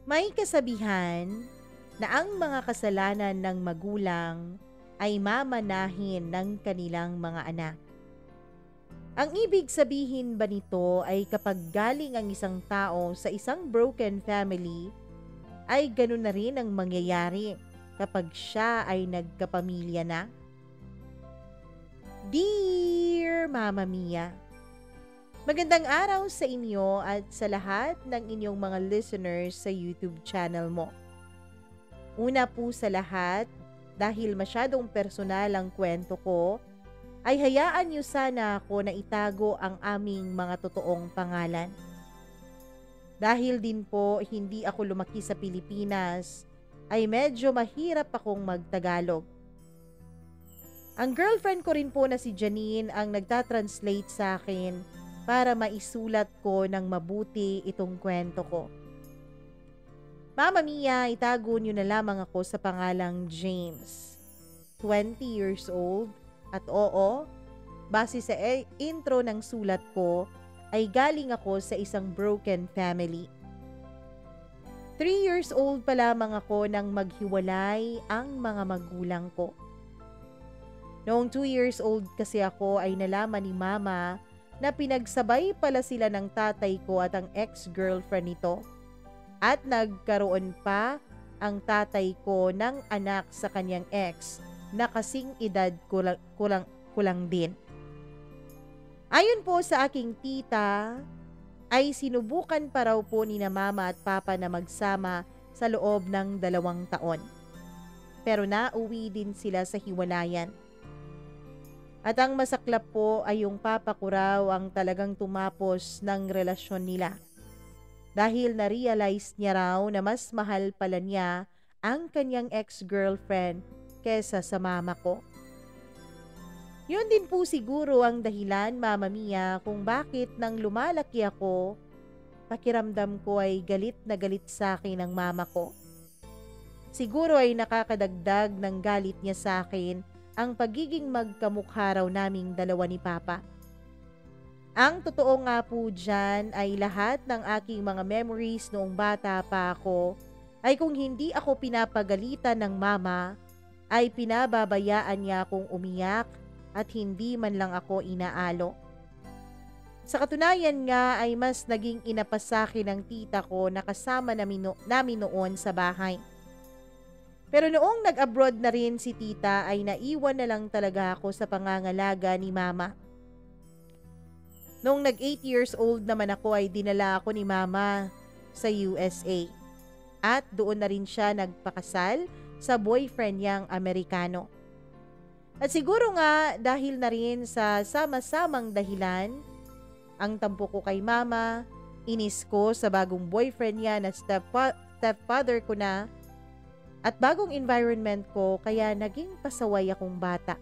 May kasabihan na ang mga kasalanan ng magulang ay mamanahin ng kanilang mga anak. Ang ibig sabihin ba nito ay kapag galing ang isang tao sa isang broken family, ay ganun na rin ang mangyayari kapag siya ay nagkapamilya na? Dear Mama Mia, magandang araw sa inyo at sa lahat ng inyong mga listeners sa YouTube channel mo. Una po sa lahat, dahil masyadong personal ang kwento ko, ay hayaan niyo sana ako na itago ang aming mga totoong pangalan. Dahil din po hindi ako lumaki sa Pilipinas, ay medyo mahirap akong magtagalog. Ang girlfriend ko rin po na si Janine ang nagtatranslate sa akin para maisulat ko ng mabuti itong kwento ko. Mama Mia, itago niyo na lamang ako sa pangalang James. 20 years old at oo, base sa intro ng sulat ko, ay galing ako sa isang broken family. 3 years old pa lamang ako nang maghiwalay ang mga magulang ko. Noong 2 years old kasi ako ay nalaman ni Mama na pinagsabay pala sila ng tatay ko at ang ex-girlfriend nito. At nagkaroon pa ang tatay ko ng anak sa kanyang ex na kasing edad kulang din. Ayon po sa aking tita, ay sinubukan pa raw po ni na Mama at Papa na magsama sa loob ng 2 taon. Pero nauwi din sila sa hiwalayan. At ang masaklap po ay yung papa ko raw ang talagang tumapos ng relasyon nila. Dahil na-realize niya raw na mas mahal pala niya ang kanyang ex-girlfriend kesa sa mama ko. Yun din po siguro ang dahilan, Mama Mia, kung bakit nang lumalaki ako, pakiramdam ko ay galit na galit sa akin ang mama ko. Siguro ay nakakadagdag ng galit niya sa akin ang pagiging magkamukha raw naming dalawa ni Papa. Ang totoo nga po dyan ay lahat ng aking mga memories noong bata pa ako ay kung hindi ako pinapagalitan ng mama, ay pinababayaan niya akong umiyak at hindi man lang ako inaalo. Sa katunayan nga ay mas naging ina pa sa akin ng tita ko na kasama namin noon sa bahay. Pero noong nag-abroad na rin si tita ay naiwan na lang talaga ako sa pangangalaga ni mama. Noong nag 8 years old naman ako ay dinala ako ni mama sa USA. At doon na rin siya nagpakasal sa boyfriend niyang Amerikano. At siguro nga dahil na rin sa sama-samang dahilan, ang tampo ko kay mama, inis ko sa bagong boyfriend niya na stepfather ko na, at bagong environment ko kaya naging pasaway akong bata.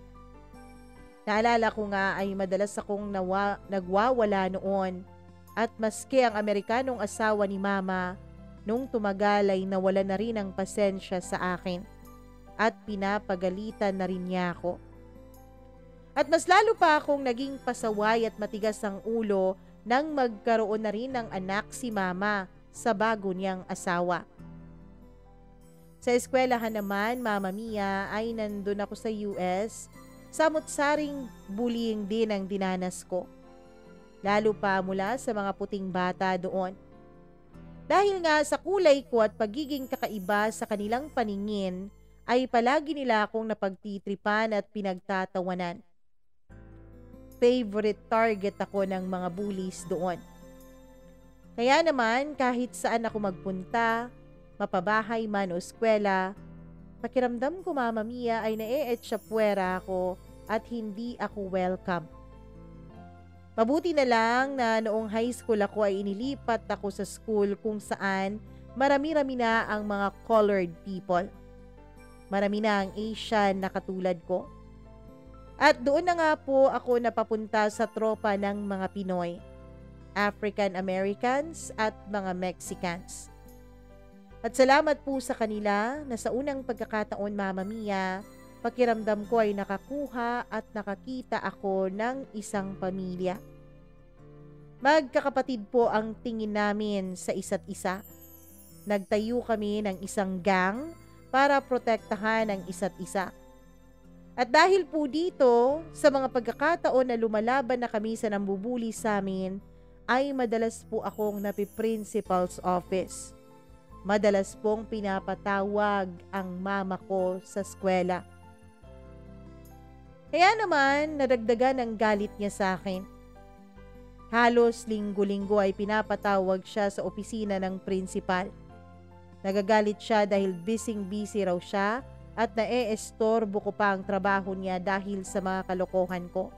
Naalala ko nga ay madalas akong nagwawala noon at maski ang Amerikanong asawa ni Mama nung tumagal ay nawala na rin ang pasensya sa akin at pinapagalitan na rin niya ako. At mas lalo pa akong naging pasaway at matigas ang ulo nang magkaroon na rin ng anak si Mama sa bago niyang asawa. Sa eskwelahan naman, Mama Mia, ay nandun ako sa US. Samot-saring bullying din ang dinanas ko. Lalo pa mula sa mga puting bata doon. Dahil nga sa kulay ko at pagiging kakaiba sa kanilang paningin, ay palagi nila akong napagtitripan at pinagtatawanan. Favorite target ako ng mga bullies doon. Kaya naman kahit saan ako magpunta, mapabahay man o eskwela, pakiramdam ko, Mama Mia, ay nae-etsapuera ako at hindi ako welcome. Mabuti na lang na noong high school ako ay inilipat ako sa school kung saan marami-rami na ang mga colored people. Marami na ang Asian na katulad ko. At doon na nga po ako napapunta sa tropa ng mga Pinoy, African Americans at mga Mexicans. At salamat po sa kanila na sa unang pagkakataon, Mama Mia, pakiramdam ko ay nakakuha at nakakita ako ng isang pamilya. Magkakapatid po ang tingin namin sa isa't isa. Nagtayo kami ng isang gang para protektahan ang isa't isa. At dahil po dito, sa mga pagkakataon na lumalaban na kami sa nambubuli sa amin, ay madalas po akong napi-principal's office. Madalas pong pinapatawag ang mama ko sa eskwela. Kaya naman, nadagdagan ang galit niya sa akin. Halos linggo-linggo ay pinapatawag siya sa opisina ng principal. Nagagalit siya dahil busy-busy raw siya at naeestorbo ko pa ang trabaho niya dahil sa mga kalokohan ko.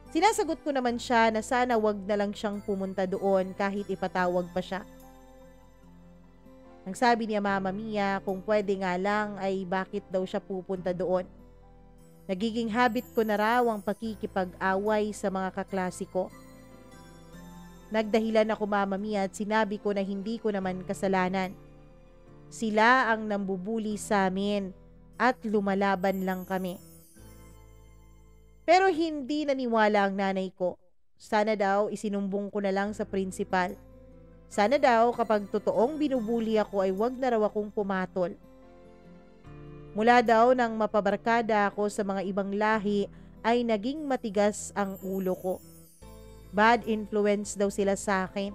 Sinasagot ko naman siya na sana wag na lang siyang pumunta doon kahit ipatawag pa siya. Ang sabi niya Mama Mia kung pwede nga lang ay bakit daw siya pupunta doon. Nagiging habit ko na raw ang pakikipag-away sa mga kaklase ko. Nagdahilan ako Mama Mia at sinabi ko na hindi ko naman kasalanan. Sila ang nambubuli sa amin at lumalaban lang kami. Pero hindi naniwala ang nanay ko. Sana daw isinumbong ko na lang sa principal. Sana daw kapag totoong binubuli ako ay wag na raw akong pumatol. Mula daw nang mapabarkada ako sa mga ibang lahi ay naging matigas ang ulo ko. Bad influence daw sila sa akin.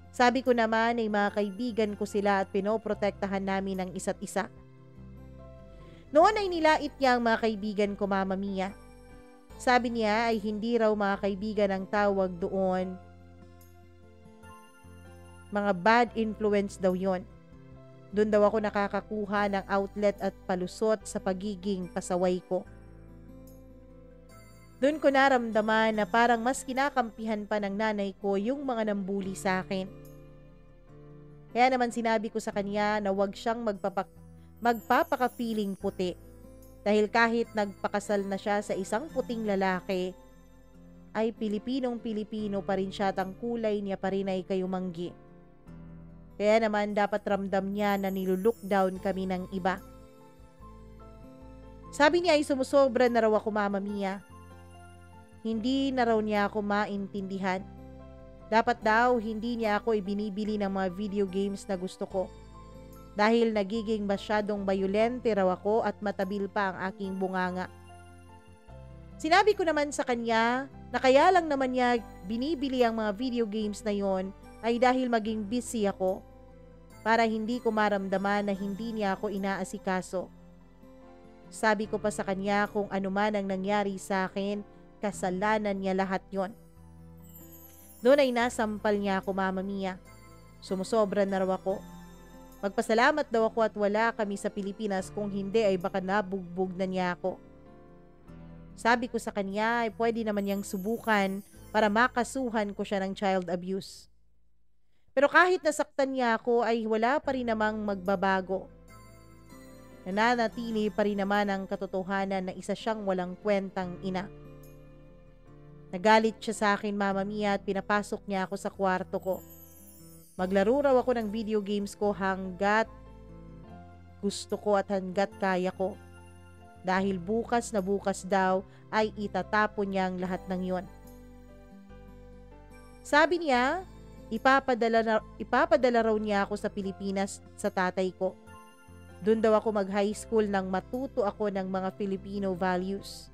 Sabi ko naman ay mga kaibigan ko sila at pinoprotektahan namin ang isa't isa. Noon ay nilait niya ang mga kaibigan ko Mama Mia. Sabi niya ay hindi raw mga kaibigan ang tawag doon. Mga bad influence daw yon. Doon daw ako nakakakuha ng outlet at palusot sa pagiging pasaway ko. Doon ko naramdaman na parang mas kinakampihan pa ng nanay ko yung mga nambuli sa akin. Kaya naman sinabi ko sa kanya na wag siyang magpapaka-feeling puti. Dahil kahit nagpakasal na siya sa isang puting lalaki, ay Pilipinong-Pilipino pa rin siya at ang kulay niya pa rin ay kayumanggi. Kaya naman dapat ramdam niya na nilulook down kami ng iba. Sabi niya ay sumusobra na raw ako Mama Mia. Hindi na raw niya ako maintindihan. Dapat daw hindi niya ako ibinibili ng mga video games na gusto ko. Dahil nagiging masyadong bayolente raw ako at matabil pa ang aking bunganga. Sinabi ko naman sa kanya na kaya lang naman niya binibili ang mga video games na yon ay dahil maging busy ako para hindi ko maramdaman na hindi niya ako inaasikaso. Sabi ko pa sa kanya kung ano man ang nangyari sa akin, kasalanan niya lahat yon. Doon ay nasampal niya ako Mama Mia. Sumusobra na raw ako. Magpasalamat daw ako at wala kami sa Pilipinas kung hindi ay baka nabugbog na niya ako. Sabi ko sa kanya ay pwede naman niyang subukan para makasuhan ko siya ng child abuse. Pero kahit nasaktan niya ako ay wala pa rin namang magbabago. Nananatili pa rin naman ang katotohanan na isa siyang walang kwentang ina. Nagalit siya sa akin Mama Mia at pinapasok niya ako sa kwarto ko. Maglaro raw ako ng video games ko hanggat gusto ko at hanggat kaya ko. Dahil bukas na bukas daw ay itatapon niya ang lahat ng yon. Sabi niya, ipapadala raw niya ako sa Pilipinas sa tatay ko. Doon daw ako mag-high school nang matuto ako ng mga Filipino values.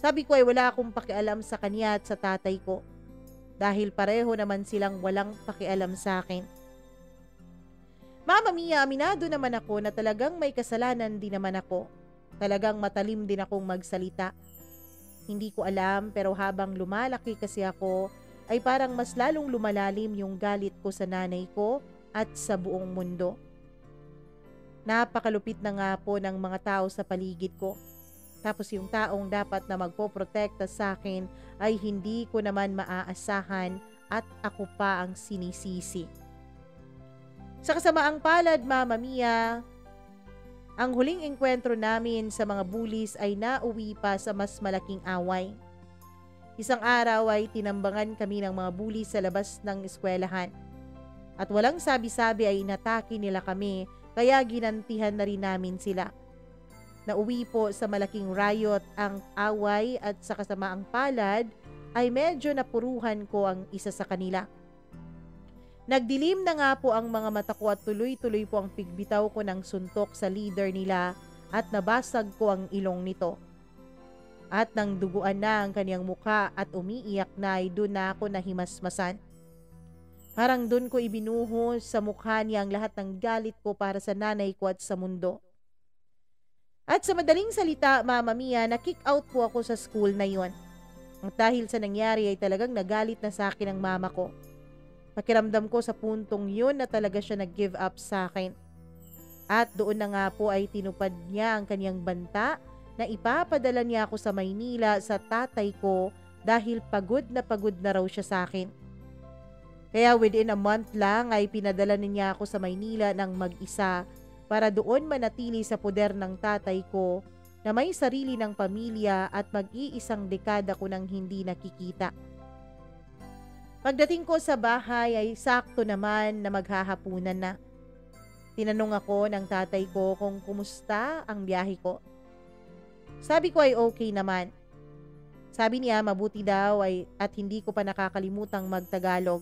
Sabi ko ay wala akong pakialam sa kanya at sa tatay ko. Dahil pareho naman silang walang pakialam sa akin. Mama Mia, aminado naman ako na talagang may kasalanan din naman ako. Talagang matalim din akong magsalita. Hindi ko alam pero habang lumalaki kasi ako, ay parang mas lalong lumalalim yung galit ko sa nanay ko at sa buong mundo. Napakalupit na nga po ng mga tao sa paligid ko. Tapos yung taong dapat na magpoprotekta sa akin ay hindi ko naman maaasahan at ako pa ang sinisisi. Sa kasamaang palad, Mama Mia, ang huling engkwentro namin sa mga bullies ay nauwi pa sa mas malaking away. Isang araw ay tinambangan kami ng mga bullies sa labas ng eskwelahan. At walang sabi-sabi ay inatake nila kami kaya ginantihan na rin namin sila. Nauwi po sa malaking riot ang away at sa kasamaang palad ay medyo napuruhan ko ang isa sa kanila. Nagdilim na nga po ang mga mata ko at tuloy-tuloy po ang pigbitaw ko ng suntok sa leader nila at nabasag ko ang ilong nito. At nang duguan na ang kanyang muka at umiiyak na ay doon na ako nahimasmasan. Parang doon ko ibinuhos sa mukha niya ang lahat ng galit ko para sa nanay ko at sa mundo. At sa madaling salita, Mama Mia, na-kick out po ako sa school na yon. At dahil sa nangyari ay talagang nagalit na sa akin ang mama ko. Pakiramdam ko sa puntong yun na talaga siya nag-give up sa akin. At doon na nga po ay tinupad niya ang kanyang banta na ipapadala niya ako sa Maynila sa tatay ko dahil pagod na raw siya sa akin. Kaya within a month lang ay pinadala niya ako sa Maynila ng mag-isa para doon manatili sa poder ng tatay ko na may sarili ng pamilya at mag-iisang dekada ko nang hindi nakikita. Pagdating ko sa bahay ay sakto naman na maghahapunan na. Tinanong ako ng tatay ko kung kumusta ang biyahe ko. Sabi ko ay okay naman. Sabi niya mabuti daw at hindi ko pa nakakalimutang magtagalog.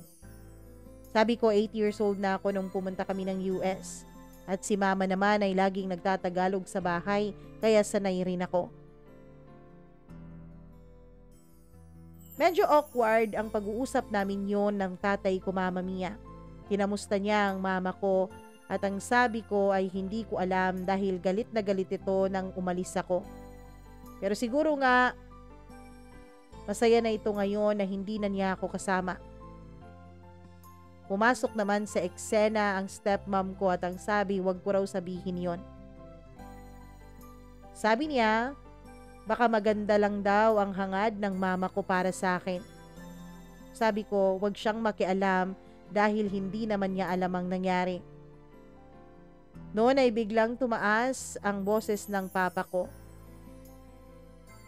Sabi ko 8 years old na ako nung pumunta kami ng US. At si mama naman ay laging nagtatagalog sa bahay kaya sanay rin ako. Medyo awkward ang pag-uusap namin yon ng tatay ko, Mama Mia. Kinamusta niya ang mama ko at ang sabi ko ay hindi ko alam dahil galit na galit ito nang umalis ako. Pero siguro nga masaya na ito ngayon na hindi na niya ako kasama. Pumasok naman sa eksena ang stepmom ko at ang sabi wag ko raw sabihin yon. Sabi niya, baka maganda lang daw ang hangad ng mama ko para sa akin. Sabi ko, wag siyang makialam dahil hindi naman niya alam ang nangyari. Noon ay biglang tumaas ang boses ng papa ko.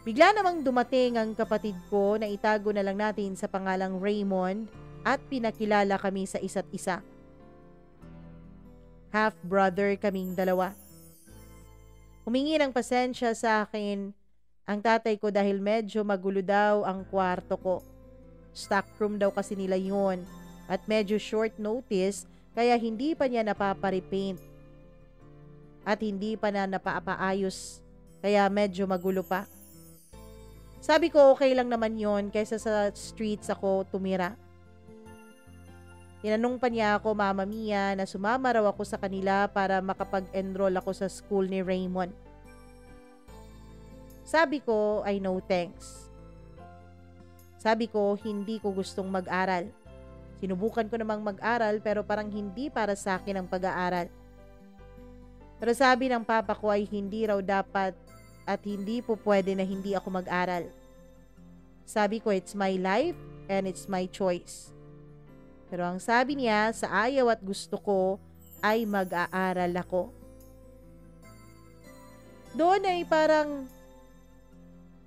Bigla namang dumating ang kapatid ko na itago na lang natin sa pangalang Raymond at pinakilala kami sa isa't isa. Half-brother kaming dalawa. Humingi ng pasensya sa akin ang tatay ko dahil medyo magulo daw ang kwarto ko. Stock room daw kasi nila yun at medyo short notice kaya hindi pa niya napaparipaint at hindi pa na napapaayos kaya medyo magulo pa. Sabi ko okay lang naman yon kaysa sa streets ako tumira. Tinanong pa niya ako, Mama Mia, na sumama raw ako sa kanila para makapag-enroll ako sa school ni Raymond. Sabi ko ay no thanks. Sabi ko hindi ko gustong mag-aral. Sinubukan ko namang mag-aral pero parang hindi para sa akin ang pag-aaral. Pero sabi ng papa ko ay hindi raw dapat at hindi po pwede na hindi ako mag-aral. Sabi ko it's my life and it's my choice. Pero ang sabi niya sa ayaw at gusto ko ay mag-aaral ako. Doon ay parang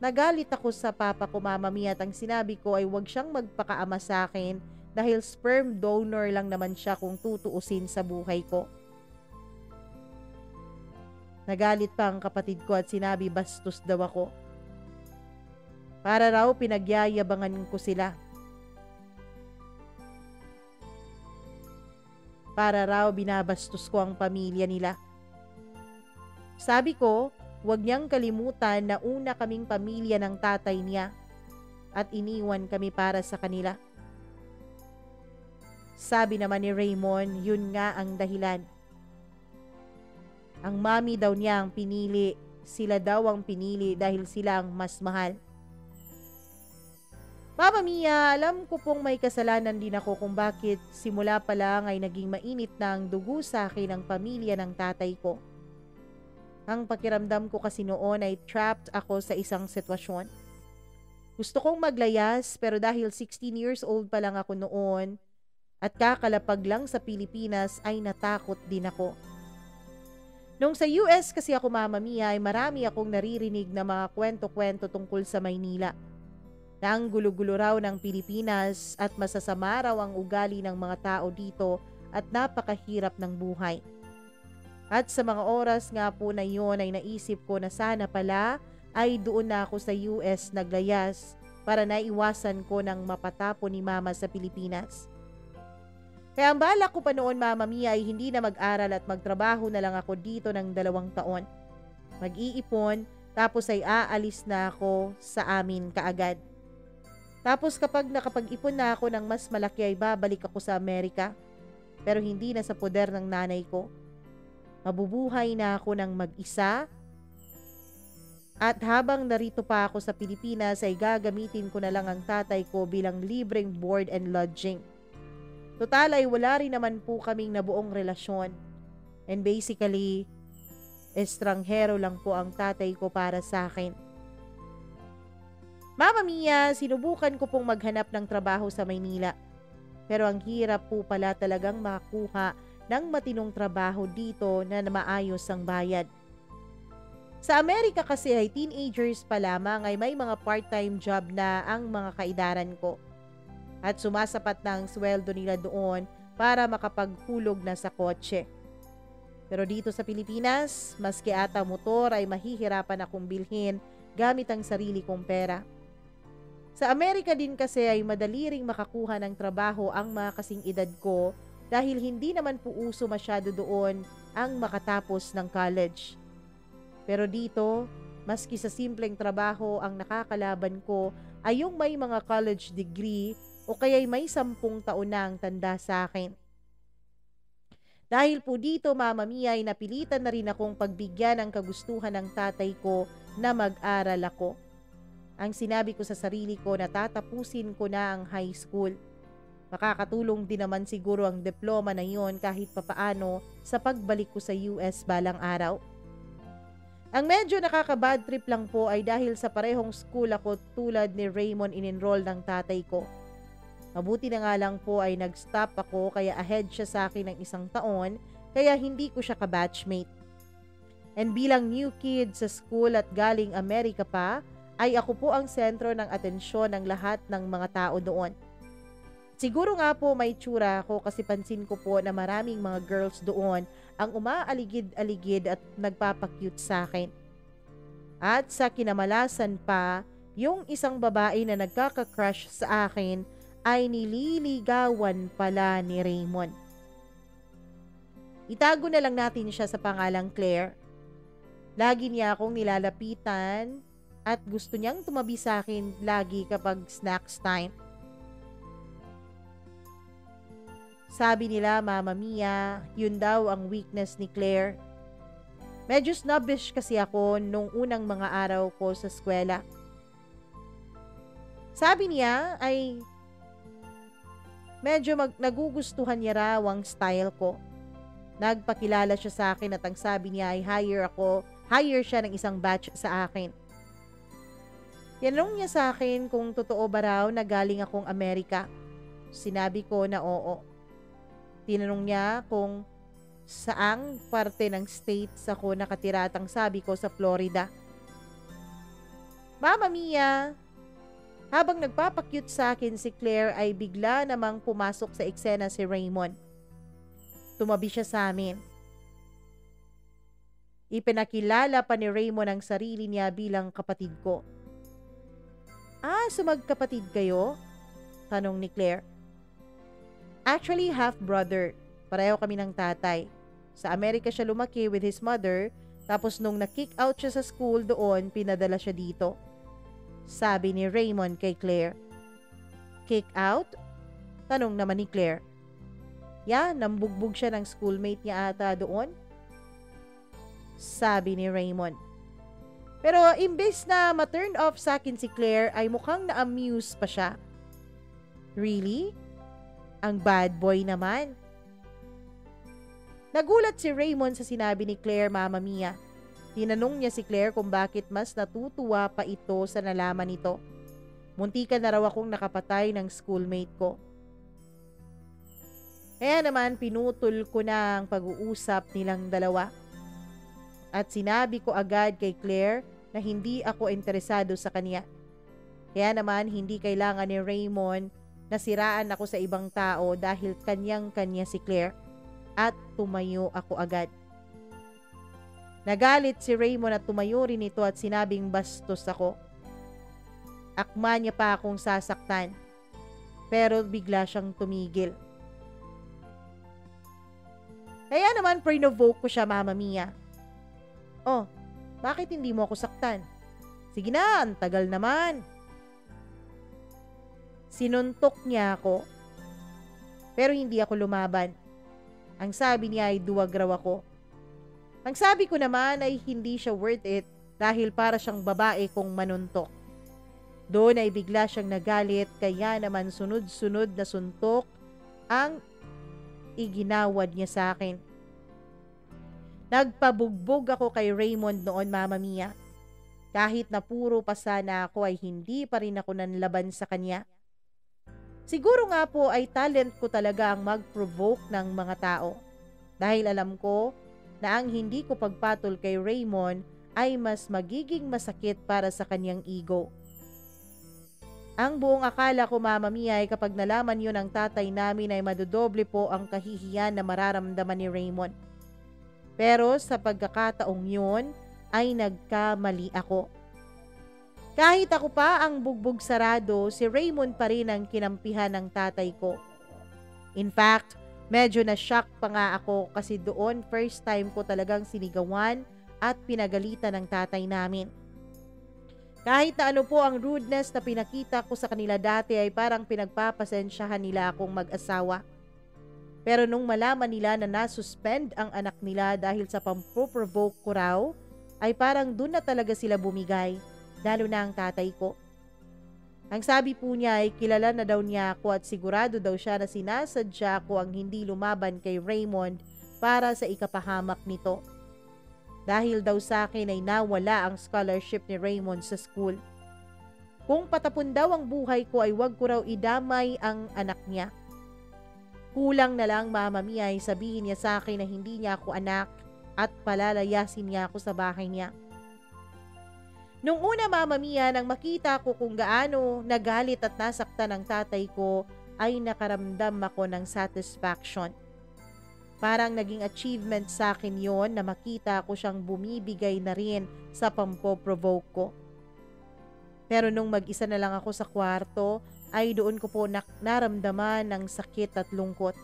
nagalit ako sa papa ko, Mama Mia, at ang sinabi ko ay wag siyang magpakaama sa akin dahil sperm donor lang naman siya kung tutuusin sa buhay ko. Nagalit pa ang kapatid ko at sinabi bastos daw ako. Para raw pinagyayabangan ko sila. Para raw binabastos ko ang pamilya nila. Sabi ko, huwag niyang kalimutan na una kaming pamilya ng tatay niya at iniwan kami para sa kanila. Sabi naman ni Raymond, yun nga ang dahilan. Ang mami daw niya ang pinili, sila daw ang pinili dahil sila ang mas mahal. Mama Mia, alam ko pong may kasalanan din ako kung bakit simula pa lang ay naging mainit na ang dugo sa akin ang pamilya ng tatay ko. Ang pakiramdam ko kasi noon ay trapped ako sa isang sitwasyon. Gusto kong maglayas pero dahil 16 years old pa lang ako noon at kakalapag lang sa Pilipinas ay natakot din ako. Nung sa US kasi ako, Mama Mia, ay marami akong naririnig na mga kwento-kwento tungkol sa Maynila. Na ang gulo-gulo raw ng Pilipinas at masasama raw ang ugali ng mga tao dito at napakahirap ng buhay. At sa mga oras nga po na yun ay naisip ko na sana pala ay doon na ako sa US naglayas para naiwasan ko ng mapatapo ni Mama sa Pilipinas. Kaya ang balak ko pa noon, Mama Mia, ay hindi na mag-aral at magtrabaho na lang ako dito ng 2 taon. Mag-iipon, tapos ay aalis na ako sa amin kaagad. Tapos kapag nakapag-ipon na ako ng mas malaki ay babalik ako sa Amerika. Pero hindi na sa poder ng nanay ko. Mabubuhay na ako ng mag-isa. At habang narito pa ako sa Pilipinas ay gagamitin ko na lang ang tatay ko bilang libreng board and lodging. Total ay wala rin naman po kaming nabuong relasyon. And basically, estranghero lang po ang tatay ko para sa akin. Mama Mia, sinubukan ko pong maghanap ng trabaho sa Maynila. Pero ang hirap po pala talagang makakuha ng matinong trabaho dito na maayos ang bayad. Sa Amerika kasi ay teenagers pa lamang ay may mga part-time job na ang mga kaedaran ko. At sumasapat na ang sweldo nila doon para makapaghulog na sa kotse. Pero dito sa Pilipinas, maski ata motor ay mahihirapan akong bilhin gamit ang sarili kong pera. Sa Amerika din kasi ay madali ring makakuha ng trabaho ang mga kasing edad ko dahil hindi naman po uso masyado doon ang makatapos ng college. Pero dito, maski sa simpleng trabaho ang nakakalaban ko ay yung may mga college degree o kaya'y may 10 taon na ang tanda sa akin. Dahil po dito, Mama Mia, ay napilitan na rin akong pagbigyan ng kagustuhan ng tatay ko na mag-aral ako. Ang sinabi ko sa sarili ko na tatapusin ko na ang high school. Makakatulong din naman siguro ang diploma na yon kahit papaano sa pagbalik ko sa US balang araw. Ang medyo nakaka-bad trip lang po ay dahil sa parehong school ako tulad ni Raymond in-enroll ng tatay ko. Mabuti na nga lang po ay nag-stop ako kaya ahead siya sa akin ng 1 taon kaya hindi ko siya ka-batchmate. And bilang new kid sa school at galing Amerika pa, ay ako po ang sentro ng atensyon ng lahat ng mga tao doon. Siguro nga po may tsura ako kasi pansin ko po na maraming mga girls doon ang umaaligid-aligid at nagpapakyut sa akin. At sa kinamalasan pa, yung isang babae na nagkaka-crush sa akin ay nililigawan pala ni Raymond. Itago na lang natin siya sa pangalang Claire. Lagi niya akong nilalapitan at gusto niyang tumabi sa akin lagi kapag snacks time. Sabi nila, Mama Mia, yun daw ang weakness ni Claire. Medyo snobbish kasi ako nung unang mga araw ko sa eskwela. Sabi niya ay medyo nagugustuhan niya raw ang style ko. Nagpakilala siya sa akin at ang sabi niya ay hire siya ng isang batch sa akin. Tinanong niya sa akin kung totoo ba raw na galing akong Amerika. Sinabi ko na oo. Tinanong niya kung saang parte ng states ako nakatira at ang sabi ko sa Florida. Mama Mia, habang nagpapakyut sa akin si Claire ay bigla namang pumasok sa eksena si Raymond. Tumabi siya sa amin. Ipinakilala pa ni Raymond ang sarili niya bilang kapatid ko. So magkapatid kayo? Tanong ni Claire. Actually, half-brother. Pareho kami ng tatay. Sa Amerika siya lumaki with his mother, tapos nung na-kick out siya sa school doon, pinadala siya dito. Sabi ni Raymond kay Claire. Kick out? Tanong naman ni Claire. Nambugbog siya ng schoolmate niya ata doon. Sabi ni Raymond. Pero imbes na ma-turn off sa akin si Claire ay mukhang na-amuse pa siya. Really? Ang bad boy naman. Nagulat si Raymond sa sinabi ni Claire, Mama Mia. Tinanong niya si Claire kung bakit mas natutuwa pa ito sa nalaman nito. Muntikan na raw akong nakapatay ng schoolmate ko. Kaya naman pinutol ko na ang pag-uusap nilang dalawa. At sinabi ko agad kay Claire na hindi ako interesado sa kanya. Kaya naman hindi kailangan ni Raymond na siraan ako sa ibang tao dahil kanyang-kanya si Claire. At tumayo ako agad. Nagalit si Raymond at tumayo rin ito at sinabing bastos ako. Akma niya pa akong sasaktan. Pero bigla siyang tumigil. Kaya naman prinovoke ko siya, Mama Mia. Oh, bakit hindi mo ako saktan? Sige na, ang tagal naman. Sinuntok niya ako, pero hindi ako lumaban. Ang sabi niya ay duwag raw ako. Ang sabi ko naman ay hindi siya worth it dahil para siyang babae kong manuntok. Doon ay bigla siyang nagalit kaya naman sunod-sunod na suntok ang iginawad niya sa akin. Nagpabugbog ako kay Raymond noon, Mama Mia. Kahit na puro pa sana ako ay hindi pa rin ako nanlaban sa kanya. Siguro nga po ay talent ko talaga ang mag-provoke ng mga tao. Dahil alam ko na ang hindi ko pagpatol kay Raymond ay mas magiging masakit para sa kanyang ego. Ang buong akala ko, Mama Mia, ay kapag nalaman yun ng tatay namin ay madodoble po ang kahihiyan na mararamdaman ni Raymond. Pero sa pagkakataong yun ay nagkamali ako. Kahit ako pa ang bugbog sarado, si Raymond pa rin ang kinampihan ng tatay ko. In fact, medyo na-shock pa nga ako kasi doon first time ko talagang sinigawan at pinagalitan ng tatay namin. Kahit na ano po ang rudeness na pinakita ko sa kanila dati ay parang pinagpapasensyahan nila akong mag-asawa. Pero nung malaman nila na nasuspend ang anak nila dahil sa pamprovoke ko raw, ay parang dun na talaga sila bumigay, lalo na ang tatay ko. Ang sabi po niya ay kilala na daw niya ako at sigurado daw siya na sinasadya ko ang hindi lumaban kay Raymond para sa ikapahamak nito. Dahil daw sa akin ay nawala ang scholarship ni Raymond sa school. Kung patapon daw ang buhay ko ay wag ko raw idamay ang anak niya. Kulang na lang, Mama Mia, ay sabihin niya sa akin na hindi niya ako anak at palalayasin niya ako sa bahay niya. Nung una, Mama Mia, nang makita ko kung gaano nagalit at nasaktan ang tatay ko, ay nakaramdam ako ng satisfaction. Parang naging achievement sa akin yon na makita ko siyang bumibigay na rin sa pampoprovoke ko. Pero nung mag-isa na lang ako sa kwarto, ay doon ko po naramdaman ng sakit at lungkot.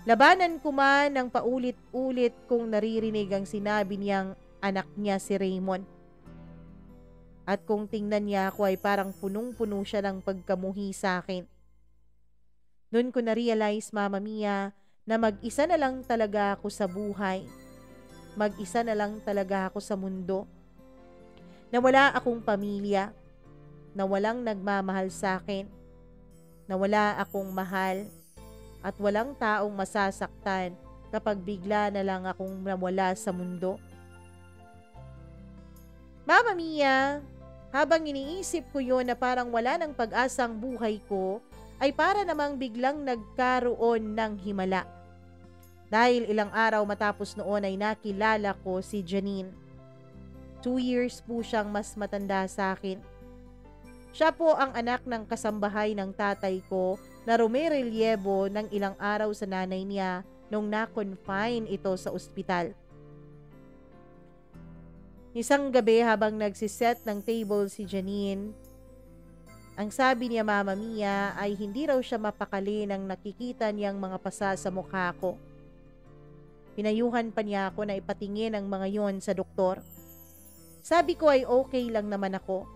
Labanan ko man ng paulit-ulit kung naririnig ang sinabi niyang anak niya si Raymond. At kung tingnan niya ako ay parang punong-puno siya ng pagkamuhi sa akin. Doon ko na-realize, Mama Mia, na mag-isa na lang talaga ako sa buhay. Mag-isa na lang talaga ako sa mundo. Na wala akong pamilya. Na walang nagmamahal sa akin. Na wala akong mahal. At walang taong masasaktan kapag bigla na lang akong nawala sa mundo. Mama Mia, habang iniisip ko yun na parang wala ng pag-asa ang buhay ko, ay para namang biglang nagkaroon ng himala. Dahil ilang araw matapos noon ay nakilala ko si Janine. 2 years po siyang mas matanda sa akin. Siya po ang anak ng kasambahay ng tatay ko na rumerelyebo ng ilang araw sa nanay niya nung na-confine ito sa ospital. Isang gabi habang nagsiset ng table si Janine, ang sabi niya, Mama Mia, ay hindi raw siya mapakali nang nakikita niyang mga pasa sa mukha ko. Pinayuhan pa niya ako na ipatingin ang mga yon sa doktor. Sabi ko ay okay lang naman ako.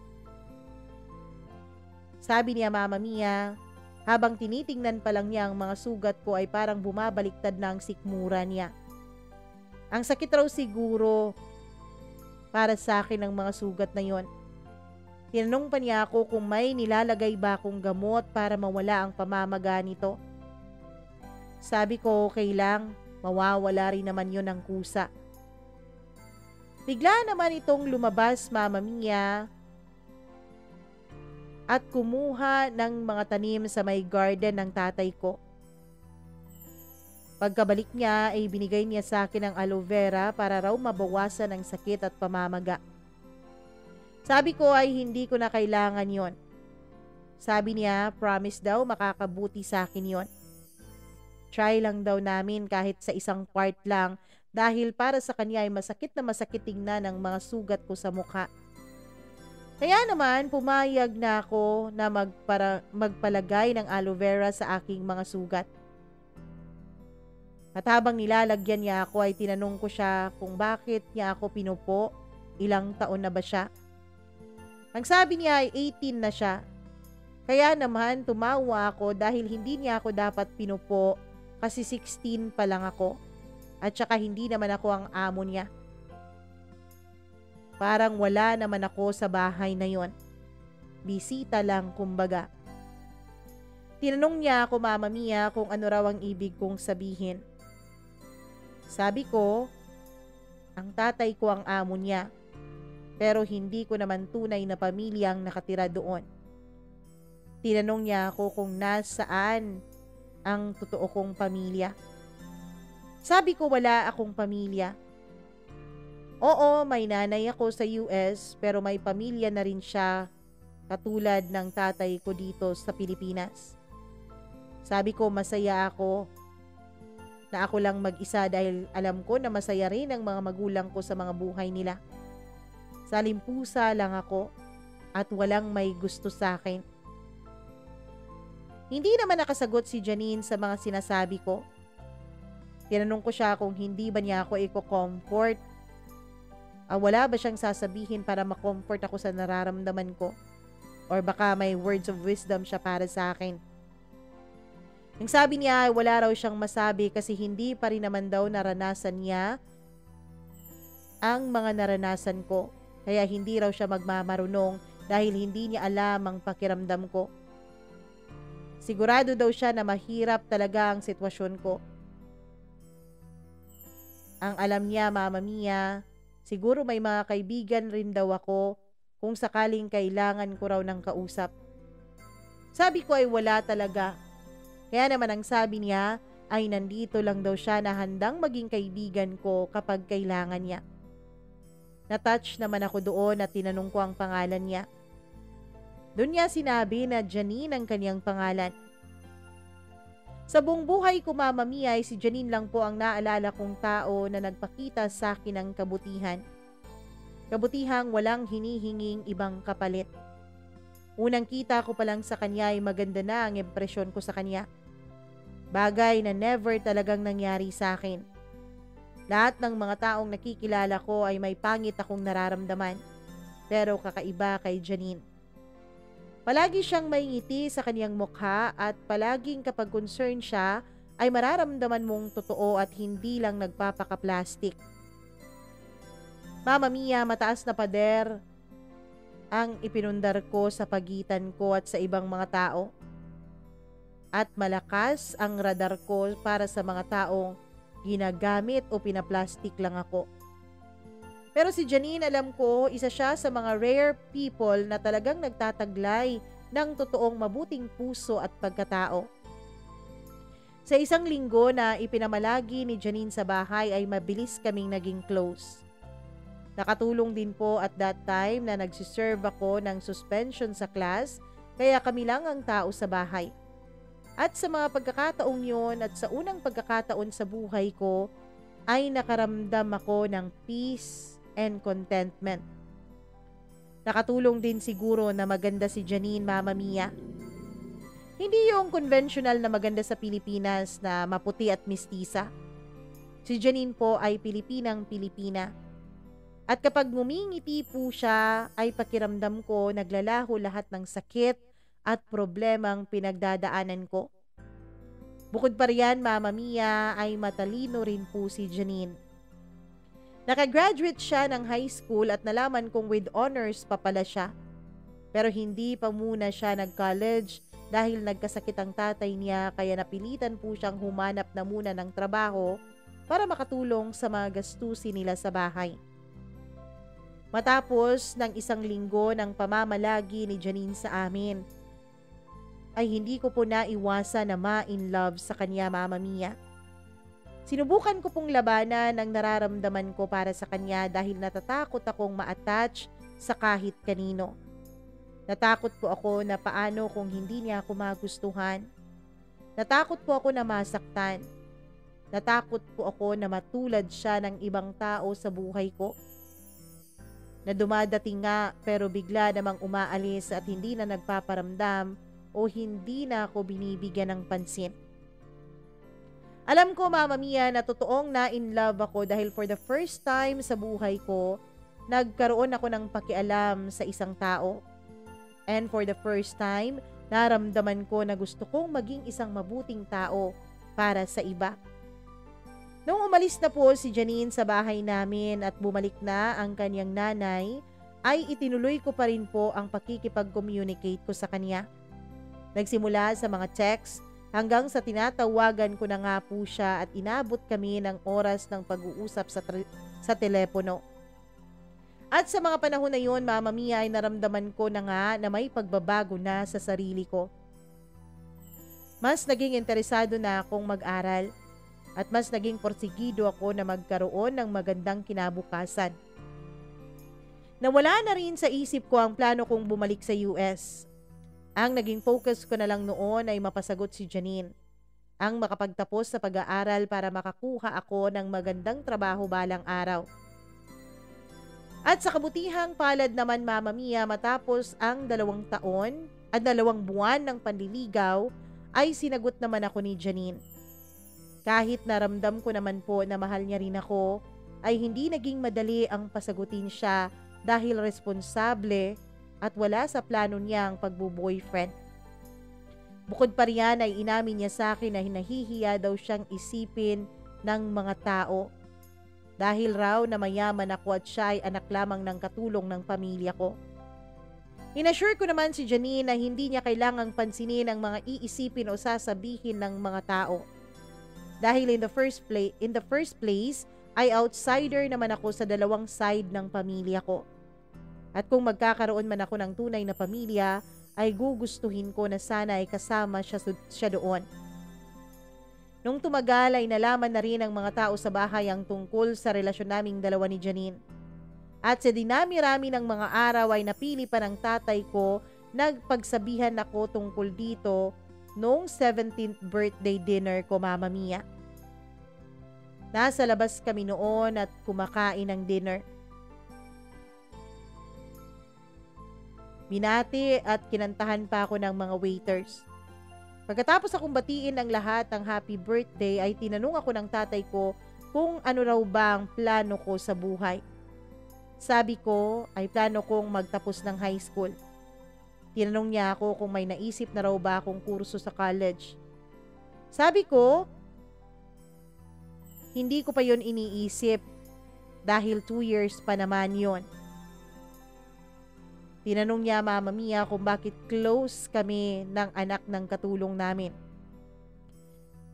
Sabi niya, Mama Mia, habang tinitingnan pa lang niya ang mga sugat ko ay parang bumabaliktad na ang sikmura niya. Ang sakit raw siguro para sa akin ang mga sugat na yon. Tinanong pa niya ako kung may nilalagay ba akong gamot para mawala ang pamamaga nito. Sabi ko okay lang. Mawawala rin naman yun ng kusa. Bigla naman itong lumabas, Mama Mia, at kumuha ng mga tanim sa may garden ng tatay ko. Pagkabalik niya ay binigay niya sa akin ang aloe vera para raw mabawasan ang sakit at pamamaga. Sabi ko ay hindi ko na kailangan yon. Sabi niya, promise daw makakabuti sa akin yon. Try lang daw namin kahit sa isang part lang dahil para sa kanya ay masakit na masakit tingnan ang mga sugat ko sa mukha. Kaya naman pumayag na ako na magpalagay ng aloe vera sa aking mga sugat. At habang nilalagyan niya ako ay tinanong ko siya kung bakit niya ako pinupo, ilang taon na ba siya. Ang sabi niya ay 18 na siya. Kaya naman tumawa ako dahil hindi niya ako dapat pinupo kasi 16 pa lang ako. At saka hindi naman ako ang amo niya. Parang wala naman ako sa bahay na yon. Bisita lang kumbaga. Tinanong niya ako, Mama Mia, kung ano raw ang ibig kong sabihin. Sabi ko, ang tatay ko ang amo niya. Pero hindi ko naman tunay na pamilyang nakatira doon. Tinanong niya ako kung nasaan ang totoo kong pamilya. Sabi ko wala akong pamilya. Oo, may nanay ako sa US pero may pamilya na rin siya katulad ng tatay ko dito sa Pilipinas. Sabi ko masaya ako na ako lang mag-isa dahil alam ko na masaya rin ang mga magulang ko sa mga buhay nila. Salimpusa lang ako at walang may gusto sa akin. Hindi naman nakasagot si Janine sa mga sinasabi ko. Tinanong ko siya kung hindi ba niya ako i-comfort. Wala ba siyang sasabihin para ma-comfort ako sa nararamdaman ko? Or baka may words of wisdom siya para sa akin. Ang sabi niya ay wala raw siyang masabi kasi hindi pa rin naman daw naranasan niya ang mga naranasan ko. Kaya hindi raw siya magmamarunong dahil hindi niya alam ang pakiramdam ko. Sigurado daw siya na mahirap talaga ang sitwasyon ko. Ang alam niya, Mama Mia, siguro may mga kaibigan rin daw ako kung sakaling kailangan ko raw ng kausap. Sabi ko ay wala talaga. Kaya naman ang sabi niya ay nandito lang daw siya na handang maging kaibigan ko kapag kailangan niya. Natouch naman ako doon at tinanong ko ang pangalan niya. Doon niya sinabi na Janine ang kanyang pangalan. Sa buong buhay ko, Mama Mia, ay si Janine lang po ang naalala kong tao na nagpakita sa akin ng kabutihan. Kabutihang walang hinihinging ibang kapalit. Unang kita ko pa lang sa kanya ay maganda na ang impresyon ko sa kanya. Bagay na never talagang nangyari sa akin. Lahat ng mga taong nakikilala ko ay may pangit akong nararamdaman. Pero kakaiba kay Janine. Palagi siyang may ngiti sa kanyang mukha at palaging kapag concerned siya ay mararamdaman mong totoo at hindi lang nagpapaka-plastic. Mama Mia, mataas na pader ang ipinundar ko sa pagitan ko at sa ibang mga tao. At malakas ang radar ko para sa mga taong ginagamit o pinaplastic lang ako. Pero si Janine, alam ko, isa siya sa mga rare people na talagang nagtataglay ng totoong mabuting puso at pagkatao. Sa isang linggo na ipinamalagi ni Janine sa bahay ay mabilis kaming naging close. Nakatulong din po at that time na nagsiserve ako ng suspension sa class kaya kami lang ang tao sa bahay. At sa mga pagkakataong yun at sa unang pagkakataon sa buhay ko ay nakaramdam ako ng peace and contentment. Nakatulong din siguro na maganda si Janine, Mama Mia. Hindi yung conventional na maganda sa Pilipinas na maputi at mistisa. Si Janine po ay Pilipinang-Pilipina. At kapag ngumingiti po siya ay pakiramdam ko naglalaho lahat ng sakit at problemang pinagdadaanan ko. Bukod pa riyan, Mama Mia, ay matalino rin po si Janine. Nakagraduate siya ng high school at nalaman kong with honors pa pala siya. Pero hindi pa muna siya nag-college dahil nagkasakit ang tatay niya kaya napilitan po siyang humanap na muna ng trabaho para makatulong sa mga gastusin nila sa bahay. Matapos ng isang linggo ng pamamalagi ni Janine sa amin, ay hindi ko po naiwasan na ma-in love sa kanya, Mama Mia. Sinubukan ko pong labanan ang nararamdaman ko para sa kanya dahil natatakot akong ma-attach sa kahit kanino. Natakot po ako na paano kung hindi niya ako magustuhan. Natakot po ako na masaktan. Natakot po ako na matulad siya ng ibang tao sa buhay ko. Na dumadating nga pero bigla namang umaalis at hindi na nagpaparamdam o hindi na ako binibigyan ng pansin. Alam ko, Mama Mia, na totoong na-in love ako dahil for the first time sa buhay ko, nagkaroon ako ng pakialam sa isang tao. And for the first time, naramdaman ko na gusto kong maging isang mabuting tao para sa iba. Nung umalis na po si Janine sa bahay namin at bumalik na ang kanyang nanay, ay itinuloy ko pa rin po ang pakikipag-communicate ko sa kanya. Nagsimula sa mga text hanggang sa tinatawagan ko na nga po siya at inabot kami ng oras ng pag-uusap sa telepono. At sa mga panahon na yun, Mama Mia, ay naramdaman ko na nga na may pagbabago na sa sarili ko. Mas naging interesado na akong mag-aral at mas naging porsigido ako na magkaroon ng magandang kinabukasan. Nawala na rin sa isip ko ang plano kong bumalik sa US. Ang naging focus ko na lang noon ay mapasagot si Janine, ang makapagtapos sa pag-aaral para makakuha ako ng magandang trabaho balang araw. At sa kabutihang palad naman, Mama Mia, matapos ang 2 taon at 2 buwan ng panliligaw, ay sinagot naman ako ni Janine. Kahit naramdam ko naman po na mahal niya rin ako, ay hindi naging madali ang pasagutin siya dahil responsable at wala sa plano niya ang pagbo-boyfriend. Bukod pa riyan ay inamin niya sa akin na hinahihiya daw siyang isipin ng mga tao. Dahil raw na mayaman ako at siya ay anak lamang ng katulong ng pamilya ko. Inassure ko naman si Janine na hindi niya kailangang pansinin ang mga iisipin o sasabihin ng mga tao. Dahil in the first place ay outsider naman ako sa 2 side ng pamilya ko. At kung magkakaroon man ako ng tunay na pamilya, ay gugustuhin ko na sana ay kasama siya doon. Nung tumagal ay nalaman na rin ng mga tao sa bahay ang tungkol sa relasyon naming dalawa ni Janine. At sa dinami-rami ng mga araw ay napili pa ng tatay ko, nagpagsabihan ako tungkol dito noong 17th birthday dinner ko, Mama Mia. Nasa labas kami noon at kumakain ng dinner. Binati at kinantahan pa ako ng mga waiters. Pagkatapos akong batiin ng lahat ng happy birthday ay tinanong ako ng tatay ko kung ano raw ba ang plano ko sa buhay. Sabi ko ay plano kong magtapos ng high school. Tinanong niya ako kung may naisip na raw ba akong kurso sa college. Sabi ko, hindi ko pa yon iniisip dahil 2 years pa naman yon. Tinanong niya, Mama Mia, kung bakit close kami ng anak ng katulong namin.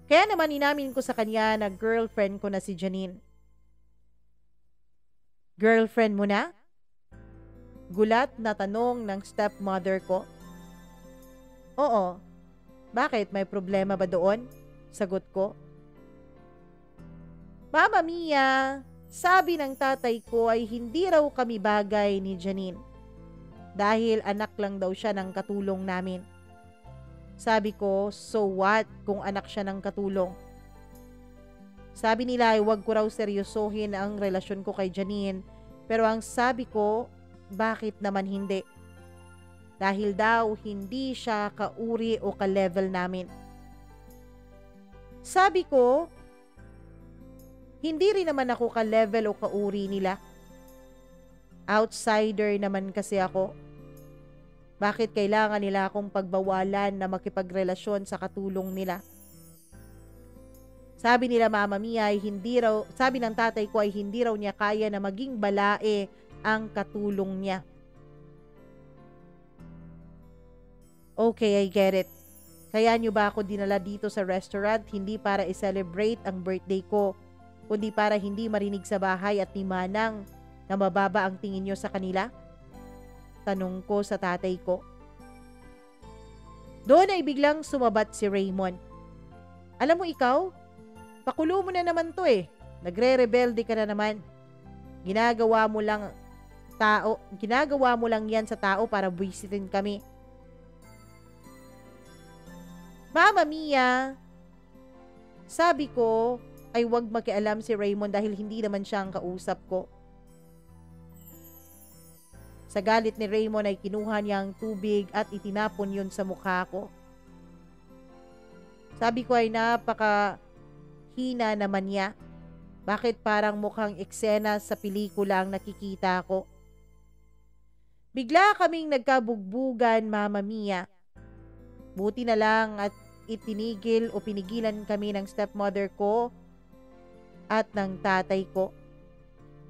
Kaya naman inamin ko sa kanya na girlfriend ko na si Janine. Girlfriend mo na? Gulat na tanong ng stepmother ko. Oo. Bakit? May problema ba doon? Sagot ko. Mama Mia, sabi ng tatay ko ay hindi raw kami bagay ni Janine. Dahil anak lang daw siya ng katulong namin. Sabi ko, so what kung anak siya ng katulong? Sabi nila ay huwag ko raw seryosohin ang relasyon ko kay Janine, pero ang sabi ko, bakit naman hindi? Dahil daw hindi siya kauri o ka-level namin. Sabi ko, hindi rin naman ako ka-level o kauri nila. Outsider naman kasi ako. Bakit kailangan nila akong pagbawalan na makipagrelasyon sa katulong nila? Sabi nila, Mama Mia, ay sabi ng tatay ko ay hindi raw niya kaya na maging balae ang katulong niya. Okay, I get it. Kaya niyo ba ako dinala dito sa restaurant hindi para i-celebrate ang birthday ko, kundi para hindi marinig sa bahay at ni Manang na mababa ang tingin niyo sa kanila? Tanong ko sa tatay ko. Doon ay biglang sumabat si Raymond. Alam mo ikaw, pakulo mo na naman to eh. Nagre-rebelde ka na naman. Ginagawa mo lang yan sa tao para buwisitin kami. Mama Mia, sabi ko ay wag makialam si Raymond dahil hindi naman siya ang kausap ko. Sa galit ni Raymond ay kinuha niya ang tubig at itinapon yun sa mukha ko. Sabi ko ay hina naman niya. Bakit parang mukhang eksena sa pelikula ang nakikita ko? Bigla kaming nagkabugbugan, Mama Mia. Buti na lang at itinigil o pinigilan kami ng stepmother ko at ng tatay ko.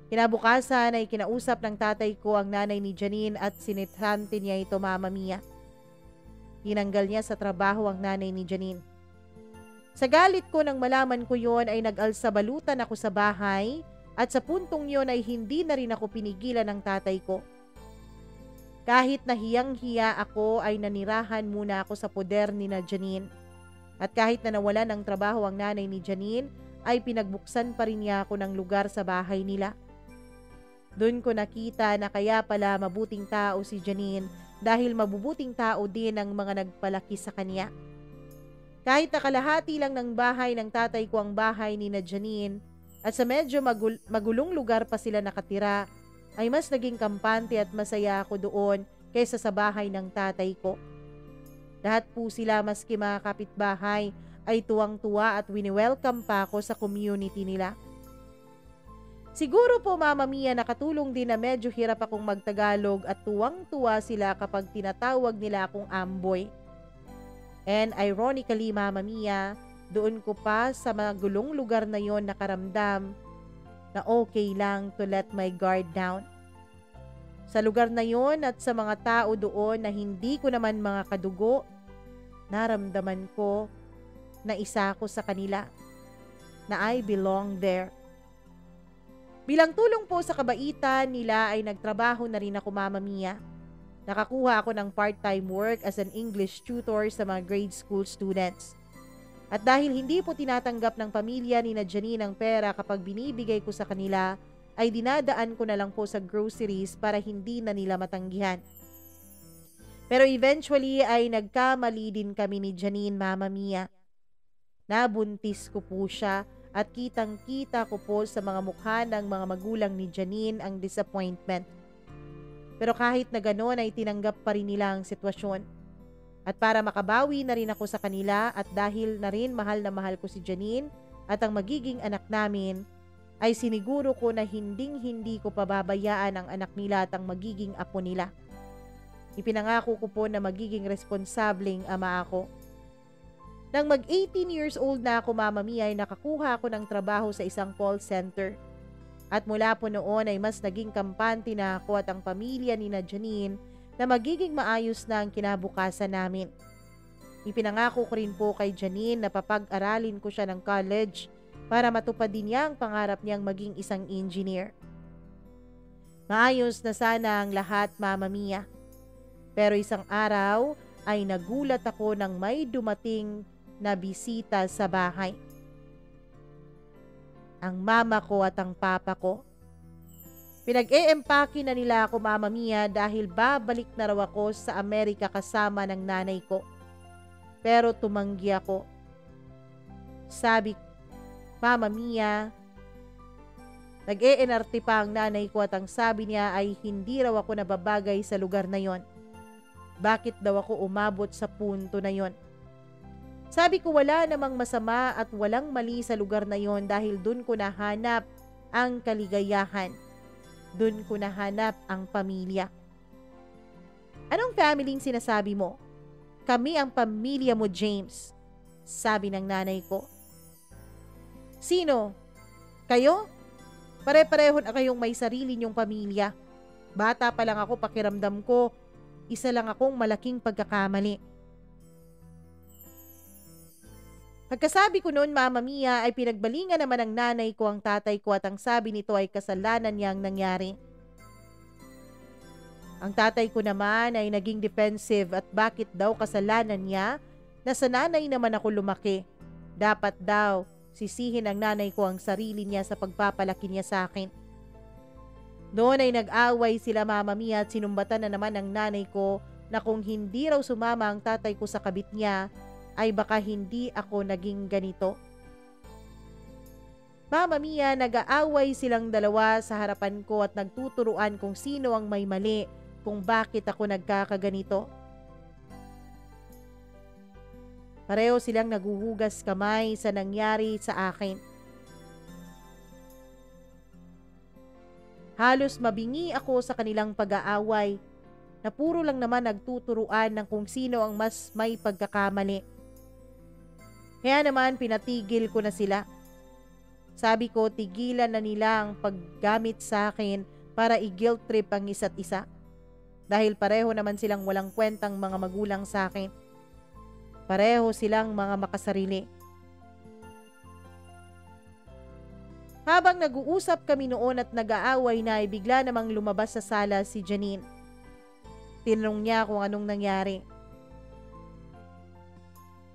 Kinabukasan ay kinausap ng tatay ko ang nanay ni Janine at sinithante niya ito, Mama Mia. Tinanggal niya sa trabaho ang nanay ni Janine. Sa galit ko nang malaman ko yon ay nag-alsabalutan ako sa bahay at sa puntong yon ay hindi na rin ako pinigilan ng tatay ko. Kahit nahiyang-hiya ako ay nanirahan muna ako sa poder ni na Janine. At kahit na nawalan ng trabaho ang nanay ni Janine ay pinagbuksan pa rin niya ako ng lugar sa bahay nila. Doon ko nakita na kaya pala mabuting tao si Janine dahil mabubuting tao din ang mga nagpalaki sa kanya. Kahit nakalahati lang ng bahay ng tatay ko ang bahay ni na Janine at sa medyo magulong lugar pa sila nakatira, ay mas naging kampante at masaya ako doon kaysa sa bahay ng tatay ko. Lahat po sila maski mga kapitbahay ay tuwang-tuwa at wini-welcome pa ako sa community nila. Siguro po, Mama Mia, nakatulong din na medyo hirap akong magtagalog at tuwang-tuwa sila kapag tinatawag nila akong Amboy. And ironically, Mama Mia, doon ko pa sa mga gulong lugar na yon nakaramdam na okay lang to let my guard down. Sa lugar na yon at sa mga tao doon na hindi ko naman mga kadugo, naramdaman ko na isa ko sa kanila, na I belong there. Bilang tulong po sa kabaitan nila ay nagtrabaho na rin ako, Mama Mia. Nakakuha ako ng part-time work as an English tutor sa mga grade school students. At dahil hindi po tinatanggap ng pamilya ni na Janine ang pera kapag binibigay ko sa kanila, ay dinadaan ko na lang po sa groceries para hindi na nila matanggihan. Pero eventually ay nagkamali din kami ni Janine, Mama Mia. Nabuntis ko po siya at kitang-kita ko po sa mga mukha ng mga magulang ni Janine ang disappointment. Pero kahit na gano'n ay tinanggap pa rin nila ang sitwasyon. At para makabawi na rin ako sa kanila at dahil na rin mahal na mahal ko si Janine at ang magiging anak namin, ay siniguro ko na hinding-hindi ko pababayaan ang anak nila at ang magiging apo nila. Ipinangako ko po na magiging responsableng ama ako. Nang mag-18 years old na ako, Mama Mia, ay nakakuha ako ng trabaho sa isang call center. At mula po noon ay mas naging kampante na ako at ang pamilya ni na Janine na magiging maayos na ang kinabukasan namin. Ipinangako ko rin po kay Janine na papag-aralin ko siya ng college para matupad din niya ang pangarap niyang maging isang engineer. Maayos na sana ang lahat, Mama Mia. Pero isang araw ay nagulat ako nang may dumating na bisita sa bahay. Ang mama ko at ang papa ko. Pinag-e-empake na nila ako, Mama Mia, dahil babalik na raw ako sa Amerika kasama ng nanay ko. Pero tumanggi ako. Sabi, Mama Mia, nag-e-NRT pa ang nanay ko at ang sabi niya ay hindi raw ako nababagay sa lugar na yon. Bakit daw ako umabot sa punto na yon? Sabi ko wala namang masama at walang mali sa lugar na yon dahil dun ko nahanap ang kaligayahan. Dun ko nahanap ang pamilya. Anong family sinasabi mo? Kami ang pamilya mo, James. Sabi ng nanay ko. Sino? Kayo? Pare-pareho na kayong may sarili niyong pamilya. Bata pa lang ako, pakiramdam ko, isa lang akong malaking pagkakamali. Pagkasabi ko noon, Mama Mia, ay pinagbalingan naman ng nanay ko ang tatay ko at ang sabi nito ay kasalanan niyang nangyari. Ang tatay ko naman ay naging defensive at bakit daw kasalanan niya na sa nanay naman ako lumaki. Dapat daw sisihin ng nanay ko ang sarili niya sa pagpapalaki niya sa akin. Doon ay nag-away sila, Mama Mia, at sinumbatan na naman ng nanay ko na kung hindi raw sumama ang tatay ko sa kabit niya, ay baka hindi ako naging ganito. Mama Mia, nag-aaway silang dalawa sa harapan ko at nagtuturuan kung sino ang may mali, kung bakit ako nagkakaganito. Pareho silang naguhugas kamay sa nangyari sa akin. Halos mabingi ako sa kanilang pag-aaway na puro lang naman nagtuturuan ng kung sino ang mas may pagkakamali. Kaya naman pinatigil ko na sila. Sabi ko tigilan na nila ang paggamit sa akin para i-guilt trip ang isa't isa. Dahil pareho naman silang walang kwentang mga magulang sa akin. Pareho silang mga makasarili. Habang nag-uusap kami noon at nag-aaway na ay bigla namang lumabas sa sala si Janine. Tinanong niya kung anong nangyari.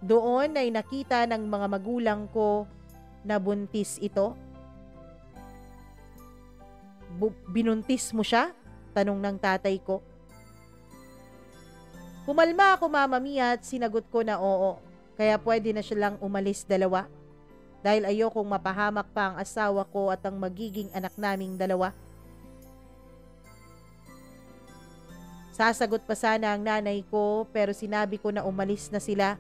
Doon ay nakita ng mga magulang ko na buntis ito. Binuntis mo siya? Tanong ng tatay ko. Kumalma ako, Mama Mia, at sinagot ko na oo. Kaya pwede na siya lang umalis dalawa. Dahil ayokong mapahamak pa ang asawa ko at ang magiging anak naming dalawa. Sasagot pa sana ang nanay ko pero sinabi ko na umalis na sila.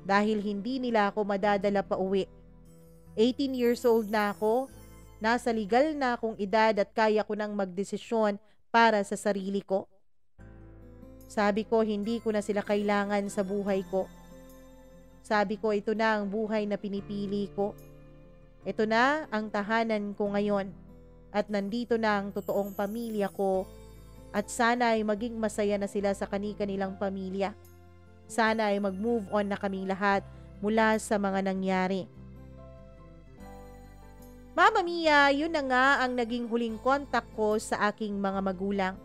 Dahil hindi nila ako madadala pa uwi. 18 years old na ako. Nasa legal na akong edad at kaya ko nang magdesisyon para sa sarili ko. Sabi ko hindi ko na sila kailangan sa buhay ko. Sabi ko ito na ang buhay na pinipili ko. Ito na ang tahanan ko ngayon. At nandito na ang totoong pamilya ko. At sana ay maging masaya na sila sa kani-kanilang pamilya. Sana ay mag-move on na kaming lahat mula sa mga nangyari. Mama Mia, yun na nga ang naging huling kontak ko sa aking mga magulang.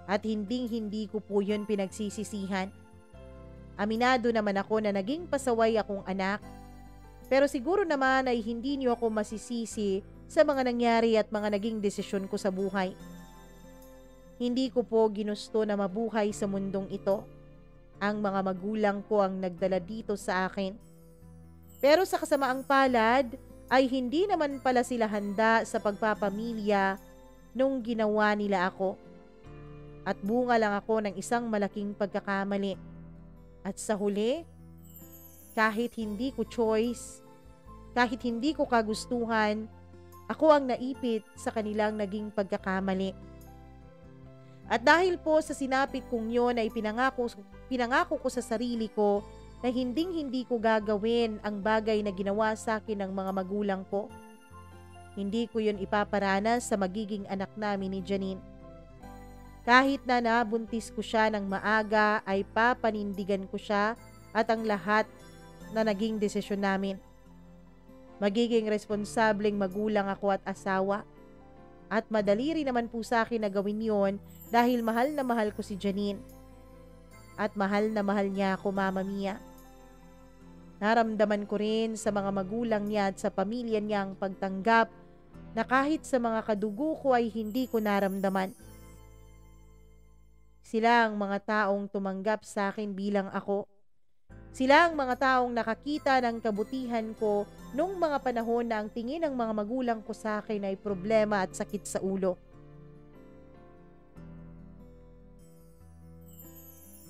At hindi ko po yun pinagsisisihan. Aminado naman ako na naging pasaway akong anak. Pero siguro naman ay hindi niyo ako masisisi sa mga nangyari at mga naging desisyon ko sa buhay. Hindi ko po ginusto na mabuhay sa mundong ito. Ang mga magulang ko ang nagdala dito sa akin. Pero sa kasamaang palad ay hindi naman pala sila handa sa pagpapamilya nung ginawa nila ako. At bunga lang ako ng isang malaking pagkakamali. At sa huli, kahit hindi ko choice, kahit hindi ko kagustuhan, ako ang naipit sa kanilang naging pagkakamali. At dahil po sa sinapit kong yun ay pinangako ko sa sarili ko na hindi ko gagawin ang bagay na ginawa sa akin ng mga magulang ko. Hindi ko yun ipaparanas sa magiging anak namin ni Janine. Kahit na nabuntis ko siya ng maaga ay papanindigan ko siya at ang lahat na naging desisyon namin. Magiging responsableng magulang ako at asawa. At madali rin naman po sa akin na gawin yon dahil mahal na mahal ko si Janine. At mahal na mahal niya ako, Mama Mia. Naramdaman ko rin sa mga magulang niya at sa pamilya niya ang pagtanggap na kahit sa mga kadugo ko ay hindi ko naramdaman. Sila ang mga taong tumanggap sa akin bilang ako. Sila ang mga taong nakakita ng kabutihan ko nung mga panahon na ang tingin ng mga magulang ko sa akin ay problema at sakit sa ulo.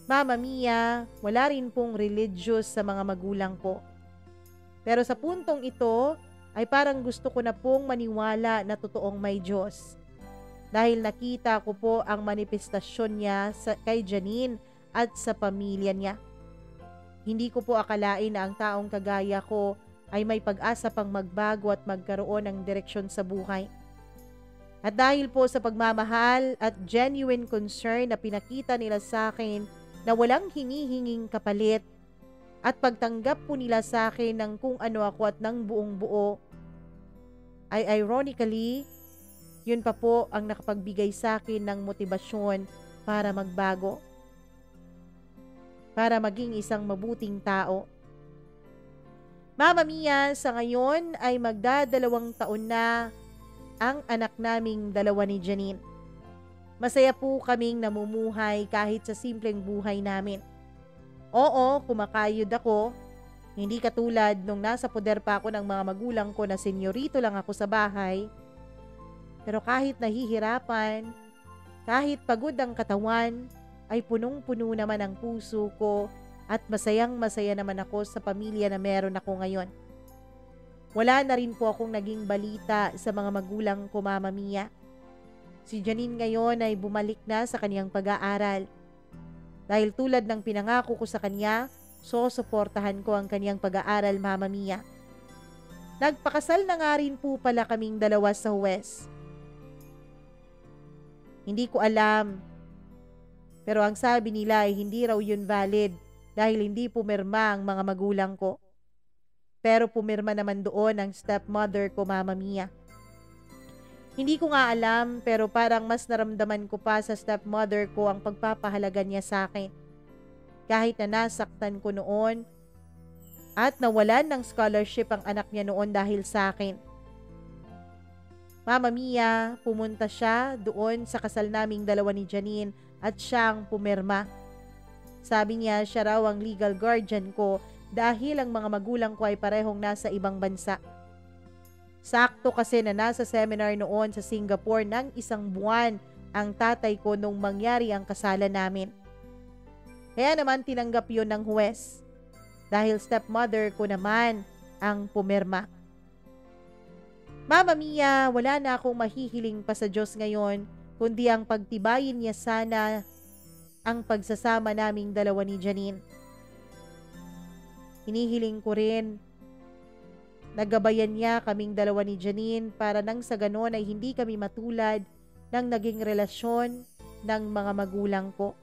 Mama Mia, wala rin pong religious sa mga magulang ko. Pero sa puntong ito ay parang gusto ko na pong maniwala na totoong may Diyos. Dahil nakita ko po ang manifestasyon niya kay Janine at sa pamilya niya. Hindi ko po akalain na ang taong kagaya ko ay may pag-asa pang magbago at magkaroon ng direksyon sa buhay. At dahil po sa pagmamahal at genuine concern na pinakita nila sa akin na walang hinihinging kapalit at pagtanggap po nila sa akin ng kung ano ako at ng buong buo, ay ironically, yun pa po ang nakapagbigay sa akin ng motibasyon para magbago. Para maging isang mabuting tao. Mama Mia, sa ngayon ay magdadalawang taon na ang anak naming dalawa ni Janine. Masaya po kaming namumuhay kahit sa simpleng buhay namin. Oo, kumakayod ako. Hindi katulad nung nasa poder pa ako ng mga magulang ko na senyorito lang ako sa bahay. Pero kahit nahihirapan, kahit pagod ang katawan, ay punong-puno naman ang puso ko at masayang-masaya naman ako sa pamilya na meron ako ngayon. Wala na rin po akong naging balita sa mga magulang ko, Mama Mia. Si Janine ngayon ay bumalik na sa kaniyang pag-aaral. Dahil tulad ng pinangako ko sa kanya, susuportahan ko ang kaniyang pag-aaral, Mama Mia. Nagpakasal na nga rin po pala kaming dalawa sa Huwes. Hindi ko alam, pero ang sabi nila ay hindi raw yun valid dahil hindi pumirma ang mga magulang ko. Pero pumirma naman doon ang stepmother ko, Mama Mia. Hindi ko nga alam pero parang mas naramdaman ko pa sa stepmother ko ang pagpapahalaga niya sa akin. Kahit na nasaktan ko noon at nawalan ng scholarship ang anak niya noon dahil sa akin. Mama Mia, pumunta siya doon sa kasal naming dalawa ni Janine at siyang pumirma. Sabi niya siya raw ang legal guardian ko dahil ang mga magulang ko ay parehong nasa ibang bansa. Sakto kasi na nasa seminar noon sa Singapore ng 1 buwan ang tatay ko nung mangyari ang kasalan namin. Kaya naman tinanggap yun ng huwes dahil stepmother ko naman ang pumirma. Mama Mia, wala na akong mahihiling pa sa Diyos ngayon kundi ang pagtibayin niya sana ang pagsasama naming dalawa ni Janine. Hinihiling ko rin nagabayan niya kaming dalawa ni Janine para nang sa ganon ay hindi kami matulad ng naging relasyon ng mga magulang ko.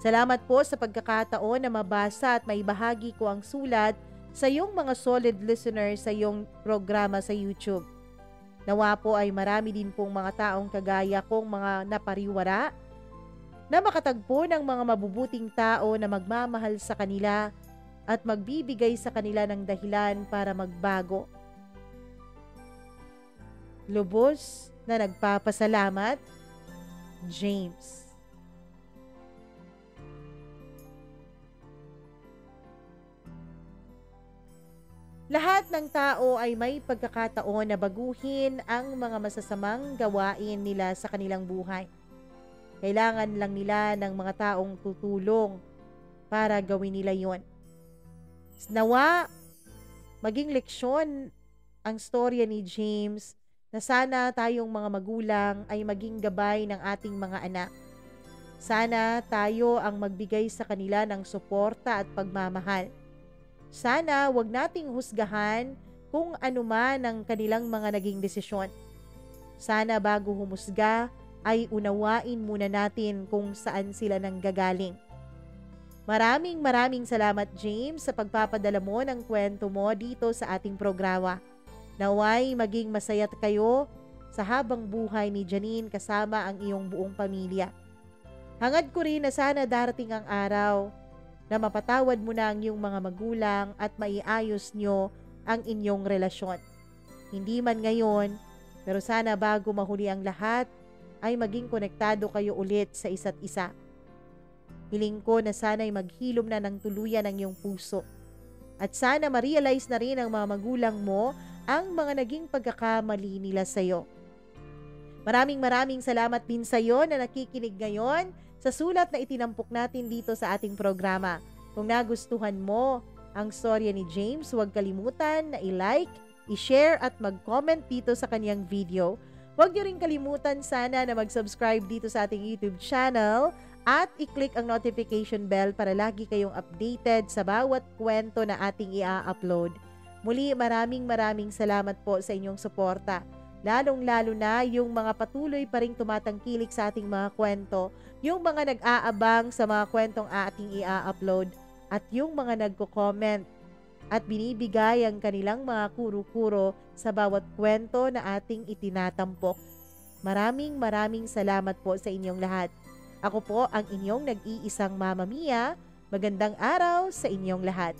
Salamat po sa pagkakataon na mabasa at maibahagi ko ang sulat sa iyong mga solid listeners sa iyong programa sa YouTube. Nawa po ay marami din pong mga taong kagaya kong mga napariwara na makatagpo ng mga mabubuting tao na magmamahal sa kanila at magbibigay sa kanila ng dahilan para magbago. Lubos na nagpapasalamat, James. Lahat ng tao ay may pagkakataon na baguhin ang mga masasamang gawain nila sa kanilang buhay. Kailangan lang nila ng mga taong tutulong para gawin nila yon. Nawa, maging leksyon ang storya ni James na sana tayong mga magulang ay maging gabay ng ating mga anak. Sana tayo ang magbigay sa kanila ng suporta at pagmamahal. Sana wag nating husgahan kung ano man ang kanilang mga naging desisyon. Sana bago humusga ay unawain muna natin kung saan sila nanggagaling. Maraming salamat, James, sa pagpapadala mo ng kwento mo dito sa ating programa. Naway maging masaya kayo sa habang buhay ni Janine kasama ang iyong buong pamilya. Hangad ko rin na sana darating ang araw na mapatawad mo na ang iyong mga magulang at maiayos nyo ang inyong relasyon. Hindi man ngayon, pero sana bago mahuli ang lahat, ay maging konektado kayo ulit sa isa't isa. Hiling ko na sana'y maghilom na ng tuluyan ang iyong puso. At sana ma-realize na rin ng mga magulang mo ang mga naging pagkakamali nila sa iyo. Maraming salamat din sa iyo na nakikinig ngayon sa sulat na itinampok natin dito sa ating programa. Kung nagustuhan mo ang storya ni James, huwag kalimutan na i-like, i-share at mag-comment dito sa kanyang video. Huwag niyo rin kalimutan sana na mag-subscribe dito sa ating YouTube channel at i-click ang notification bell para lagi kayong updated sa bawat kwento na ating i-upload. Muli, maraming salamat po sa inyong suporta. Lalong-lalo na yung mga patuloy pa ring tumatangkilik sa ating mga kwento, yung mga nag-aabang sa mga kwentong ating i-upload, at yung mga nagko-comment at binibigay ang kanilang mga kuro-kuro sa bawat kwento na ating itinatampok. Maraming salamat po sa inyong lahat. Ako po ang inyong nag-iisang Mama Mia. Magandang araw sa inyong lahat.